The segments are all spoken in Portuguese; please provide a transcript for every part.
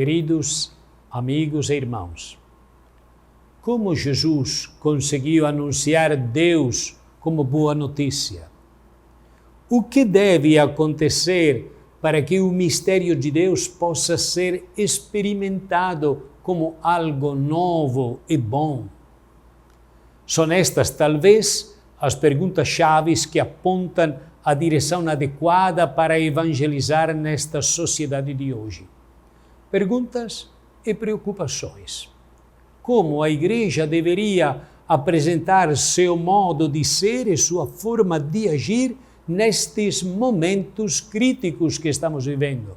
Queridos amigos e irmãos, como Jesus conseguiu anunciar Deus como boa notícia? O que deve acontecer para que o mistério de Deus possa ser experimentado como algo novo e bom? São estas, talvez, as perguntas-chave que apontam a direção adequada para evangelizar nesta sociedade de hoje. Perguntas e preocupações. Como a Igreja deveria apresentar seu modo de ser e sua forma de agir nestes momentos críticos que estamos vivendo?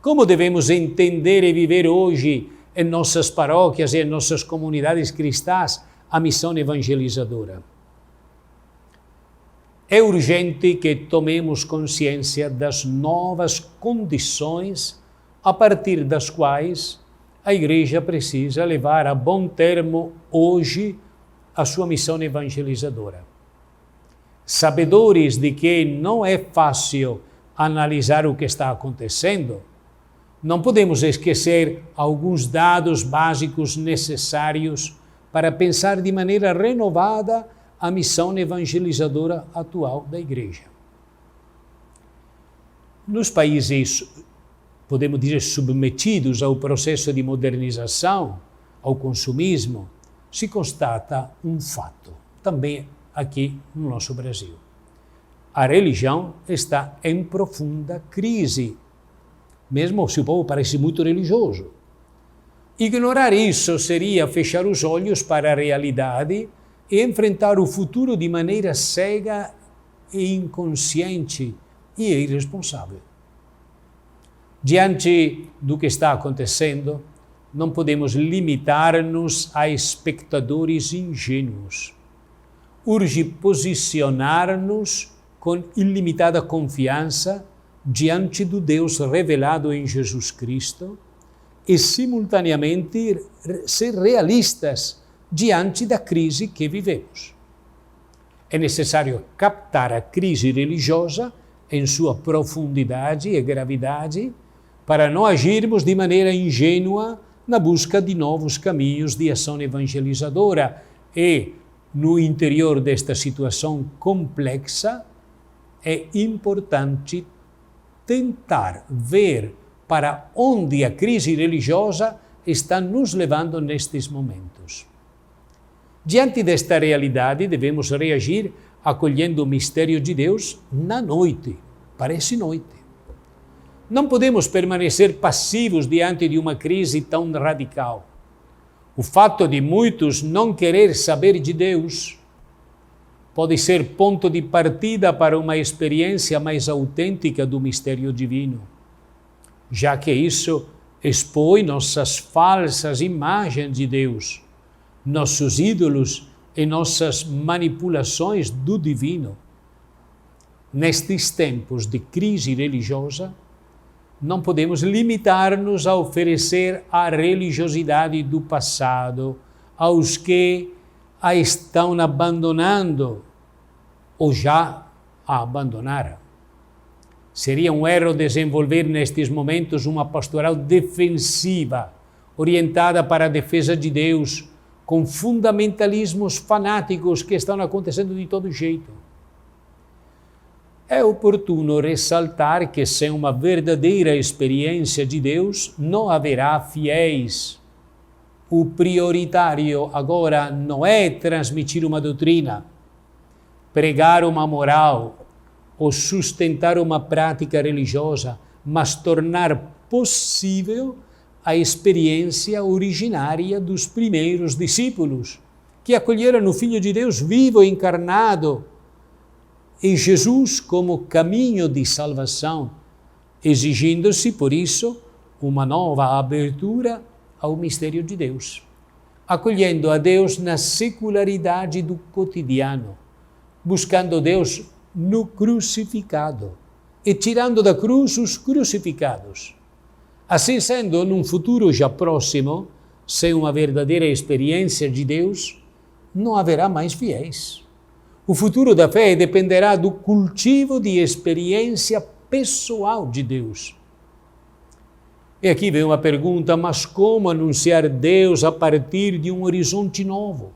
Como devemos entender e viver hoje em nossas paróquias e em nossas comunidades cristãs a missão evangelizadora? É urgente que tomemos consciência das novas condições a partir das quais a Igreja precisa levar a bom termo hoje a sua missão evangelizadora. Sabedores de que não é fácil analisar o que está acontecendo, não podemos esquecer alguns dados básicos necessários para pensar de maneira renovada a missão evangelizadora atual da Igreja. Nos países, podemos dizer, submetidos ao processo de modernização, ao consumismo, se constata um fato, também aqui no nosso Brasil. A religião está em profunda crise, mesmo se o povo parece muito religioso. Ignorar isso seria fechar os olhos para a realidade e enfrentar o futuro de maneira cega e inconsciente e irresponsável. Diante do que está acontecendo, não podemos limitar-nos a espectadores ingênuos. Urge posicionar-nos com ilimitada confiança diante do Deus revelado em Jesus Cristo e, simultaneamente, ser realistas diante da crise que vivemos. É necessário captar a crise religiosa em sua profundidade e gravidade para não agirmos de maneira ingênua na busca de novos caminhos de ação evangelizadora e, no interior desta situação complexa, é importante tentar ver para onde a crise religiosa está nos levando nestes momentos. Diante desta realidade, devemos reagir acolhendo o mistério de Deus na noite, parece noite. Não podemos permanecer passivos diante de uma crise tão radical. O fato de muitos não querer saber de Deus pode ser ponto de partida para uma experiência mais autêntica do mistério divino, já que isso expõe nossas falsas imagens de Deus, nossos ídolos e nossas manipulações do divino. Nestes tempos de crise religiosa, não podemos limitar-nos a oferecer a religiosidade do passado aos que a estão abandonando ou já a abandonaram. Seria um erro desenvolver nestes momentos uma pastoral defensiva, orientada para a defesa de Deus, com fundamentalismos fanáticos que estão acontecendo de todo jeito. É oportuno ressaltar que sem uma verdadeira experiência de Deus, não haverá fiéis. O prioritário agora não é transmitir uma doutrina, pregar uma moral ou sustentar uma prática religiosa, mas tornar possível a experiência originária dos primeiros discípulos, que acolheram o Filho de Deus vivo e encarnado, e Jesus como caminho de salvação, exigindo-se, por isso, uma nova abertura ao mistério de Deus, acolhendo a Deus na secularidade do cotidiano, buscando Deus no crucificado e tirando da cruz os crucificados. Assim sendo, num futuro já próximo, sem uma verdadeira experiência de Deus, não haverá mais fiéis. O futuro da fé dependerá do cultivo de experiência pessoal de Deus. E aqui vem uma pergunta, mas como anunciar Deus a partir de um horizonte novo?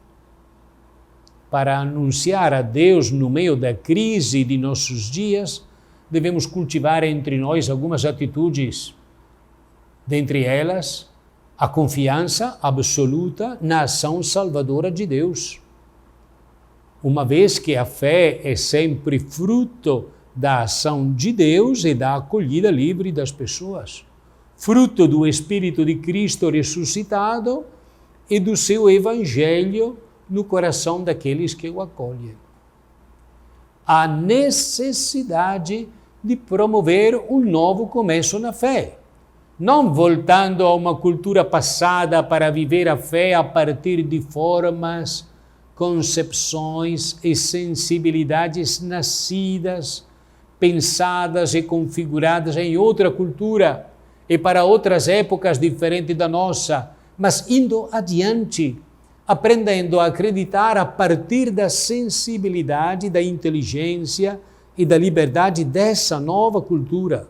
Para anunciar a Deus no meio da crise de nossos dias, devemos cultivar entre nós algumas atitudes. Dentre elas, a confiança absoluta na ação salvadora de Deus. Uma vez que a fé é sempre fruto da ação de Deus e da acolhida livre das pessoas, fruto do Espírito de Cristo ressuscitado e do seu Evangelho no coração daqueles que o acolhem. Há necessidade de promover um novo começo na fé, não voltando a uma cultura passada para viver a fé a partir de formas, concepções e sensibilidades nascidas, pensadas e configuradas em outra cultura e para outras épocas diferentes da nossa, mas indo adiante, aprendendo a acreditar a partir da sensibilidade, da inteligência e da liberdade dessa nova cultura,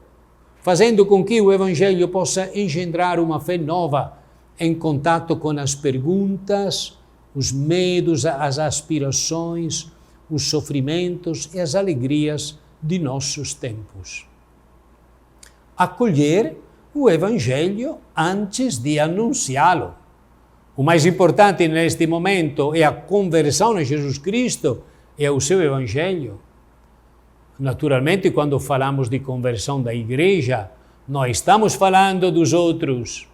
fazendo com que o Evangelho possa engendrar uma fé nova em contato com as perguntas, os medos, as aspirações, os sofrimentos e as alegrias de nossos tempos. Acolher o Evangelho antes de anunciá-lo. O mais importante neste momento é a conversão a Jesus Cristo e ao seu Evangelho. Naturalmente, quando falamos de conversão da igreja, não estamos falando dos outros,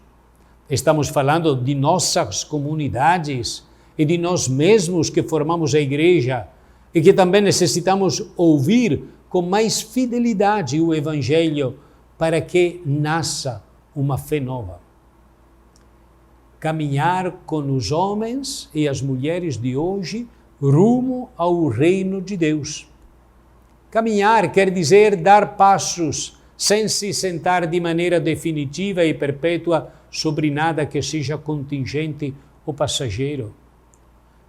estamos falando de nossas comunidades e de nós mesmos que formamos a igreja e que também necessitamos ouvir com mais fidelidade o Evangelho para que nasça uma fé nova. Caminhar com os homens e as mulheres de hoje rumo ao reino de Deus. Caminhar quer dizer dar passos sem se sentar de maneira definitiva e perpétua sobre nada que seja contingente ou passageiro.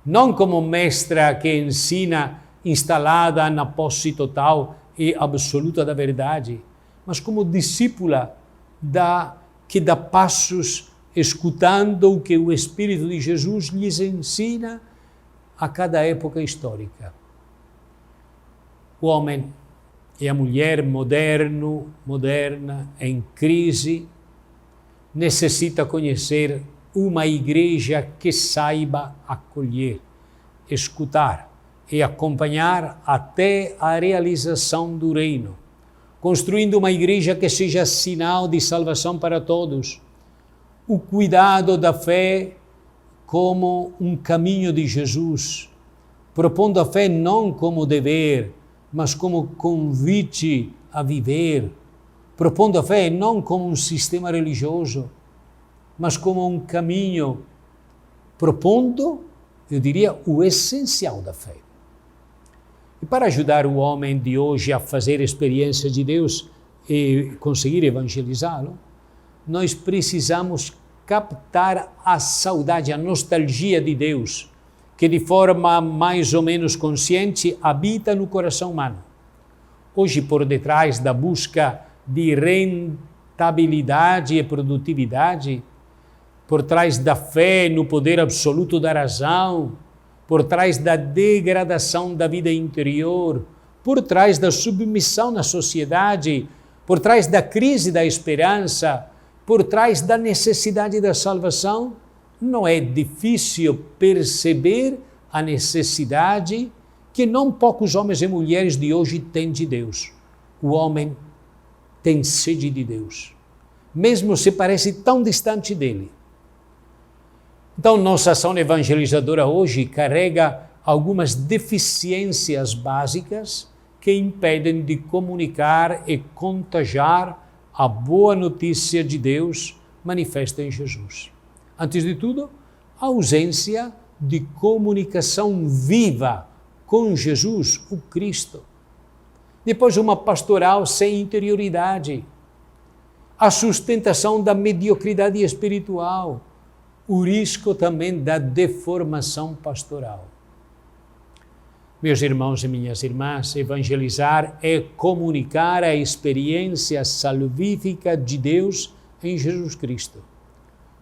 Não como mestra que ensina instalada na posse total e absoluta da verdade, mas como discípula que dá passos escutando o que o Espírito de Jesus lhes ensina a cada época histórica. O homem e a mulher moderna, em crise, necessita conhecer uma igreja que saiba acolher, escutar e acompanhar até a realização do reino, construindo uma igreja que seja sinal de salvação para todos, o cuidado da fé como um caminho de Jesus, propondo a fé não como dever, mas como convite a viver, propondo a fé não como um sistema religioso, mas como um caminho, propondo, eu diria, o essencial da fé. E para ajudar o homem de hoje a fazer experiência de Deus e conseguir evangelizá-lo, nós precisamos captar a saudade, a nostalgia de Deus, que de forma mais ou menos consciente habita no coração humano. Hoje, por detrás da busca de rentabilidade e produtividade, por trás da fé no poder absoluto da razão, por trás da degradação da vida interior, por trás da submissão na sociedade, por trás da crise da esperança, por trás da necessidade da salvação, não é difícil perceber a necessidade que não poucos homens e mulheres de hoje têm de Deus. O homem tem sede de Deus, mesmo se parece tão distante dele. Então, nossa ação evangelizadora hoje carrega algumas deficiências básicas que impedem de comunicar e contagiar a boa notícia de Deus manifesta em Jesus. Antes de tudo, a ausência de comunicação viva com Jesus, o Cristo. Depois, uma pastoral sem interioridade. A sustentação da mediocridade espiritual. O risco também da deformação pastoral. Meus irmãos e minhas irmãs, evangelizar é comunicar a experiência salvífica de Deus em Jesus Cristo.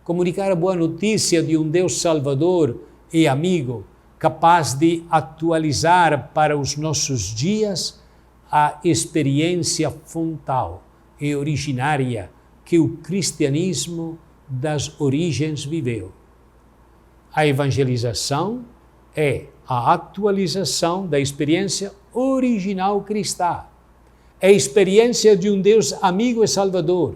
Comunicar a boa notícia de um Deus Salvador e amigo, capaz de atualizar para os nossos dias a experiência fontal e originária que o cristianismo das origens viveu. A evangelização é a atualização da experiência original cristã. É a experiência de um Deus amigo e salvador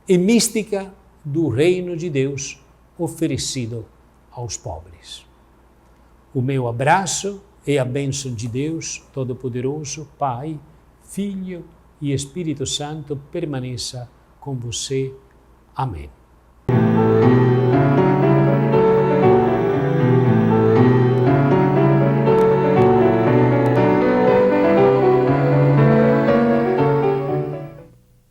e mística do reino de Deus oferecido aos pobres. O meu abraço e a bênção de Deus Todo-Poderoso, Pai, Filho e Espírito Santo permaneça com você. Amém.